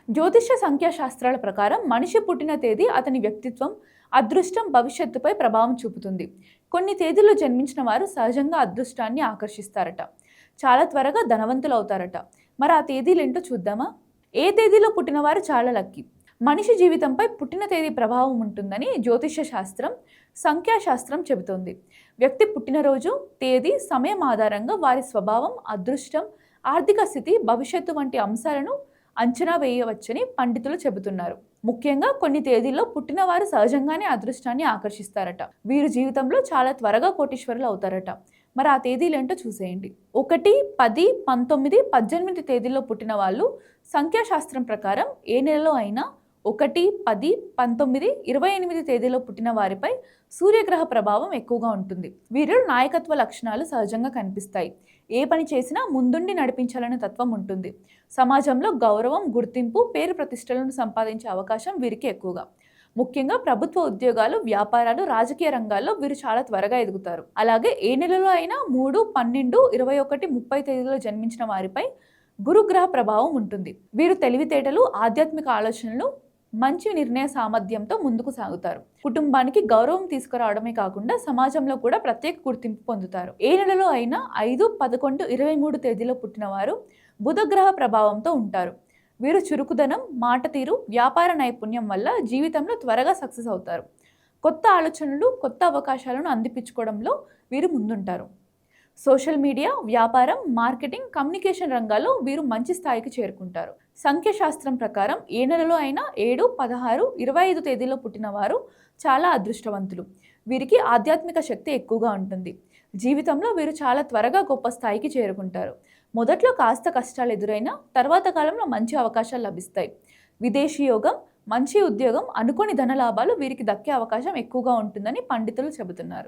జ్యోతిష్య సంఖ్యాశాస్త్రాల ప్రకారం మనిషి పుట్టిన తేదీ అతని వ్యక్తిత్వం, అదృష్టం, భవిష్యత్తుపై ప్రభావం చూపుతుంది. కొన్ని తేదీల్లో జన్మించిన వారు సహజంగా అదృష్టాన్ని ఆకర్షిస్తారట. చాలా త్వరగా ధనవంతులు అవుతారట. మరి ఆ తేదీలేంటో చూద్దామా? ఏ తేదీలో పుట్టిన వారు చాలా లక్కీ? మనిషి జీవితంపై పుట్టిన తేదీ ప్రభావం ఉంటుందని జ్యోతిష్య శాస్త్రం, సంఖ్యాశాస్త్రం చెబుతోంది. వ్యక్తి పుట్టినరోజు, తేదీ, సమయం ఆధారంగా వారి స్వభావం, అదృష్టం, ఆర్థిక స్థితి, భవిష్యత్తు వంటి అంశాలను అంచనా వేయవచ్చని పండితులు చెబుతున్నారు. ముఖ్యంగా కొన్ని తేదీల్లో పుట్టిన వారు సహజంగానే అదృష్టాన్ని ఆకర్షిస్తారట. వీరు జీవితంలో చాలా త్వరగా కోటీశ్వరులు అవుతారట. మరి ఆ తేదీలేంటో చూసేయండి. 1, 10, 19, 18 తేదీల్లో పుట్టిన వాళ్ళు సంఖ్యాశాస్త్రం ప్రకారం ఏ నెలలో అయినా 1, 10, 19, 28 తేదీలో పుట్టిన వారిపై సూర్యగ్రహ ప్రభావం ఎక్కువగా ఉంటుంది. వీరిలో నాయకత్వ లక్షణాలు సహజంగా కనిపిస్తాయి. ఏ పని చేసినా ముందుండి నడిపించాలనే తత్వం ఉంటుంది. సమాజంలో గౌరవం, గుర్తింపు, పేరు ప్రతిష్టలను సంపాదించే అవకాశం వీరికి ఎక్కువగా. ముఖ్యంగా ప్రభుత్వ ఉద్యోగాలు, వ్యాపారాలు, రాజకీయ రంగాల్లో వీరు చాలా త్వరగా ఎదుగుతారు. అలాగే ఏ నెలలో అయినా 3, 12, 21, 30 తేదీలో జన్మించిన వారిపై గురుగ్రహ ప్రభావం ఉంటుంది. వీరు తెలివితేటలు, ఆధ్యాత్మిక ఆలోచనలు, మంచి నిర్ణయ సామర్థ్యంతో ముందుకు సాగుతారు. కుటుంబానికి గౌరవం తీసుకురావడమే కాకుండా సమాజంలో కూడా ప్రత్యేక గుర్తింపు పొందుతారు. ఏ నెలలో అయినా 5, 11, 23 తేదీలో పుట్టిన వారు బుధగ్రహ ప్రభావంతో ఉంటారు. వీరు చురుకుదనం, మాట తీరు, వ్యాపార నైపుణ్యం వల్ల జీవితంలో త్వరగా సక్సెస్ అవుతారు. కొత్త ఆలోచనలు, కొత్త అవకాశాలను అందిపించుకోవడంలో వీరు ముందుంటారు. సోషల్ మీడియా, వ్యాపారం, మార్కెటింగ్, కమ్యూనికేషన్ రంగాల్లో వీరు మంచి స్థాయికి చేరుకుంటారు. సంఖ్యాశాస్త్రం ప్రకారం ఏ నెలలో అయినా 7, 16, 25 తేదీలో పుట్టిన వారు చాలా అదృష్టవంతులు. వీరికి ఆధ్యాత్మిక శక్తి ఎక్కువగా ఉంటుంది. జీవితంలో వీరు చాలా త్వరగా గొప్ప స్థాయికి చేరుకుంటారు. మొదట్లో కాస్త కష్టాలు ఎదురైనా తర్వాత కాలంలో మంచి అవకాశాలు లభిస్తాయి. విదేశీ యోగం, మంచి ఉద్యోగం, అనుకోని ధన లాభాలు వీరికి దక్కే అవకాశం ఎక్కువగా ఉంటుందని పండితులు చెబుతున్నారు.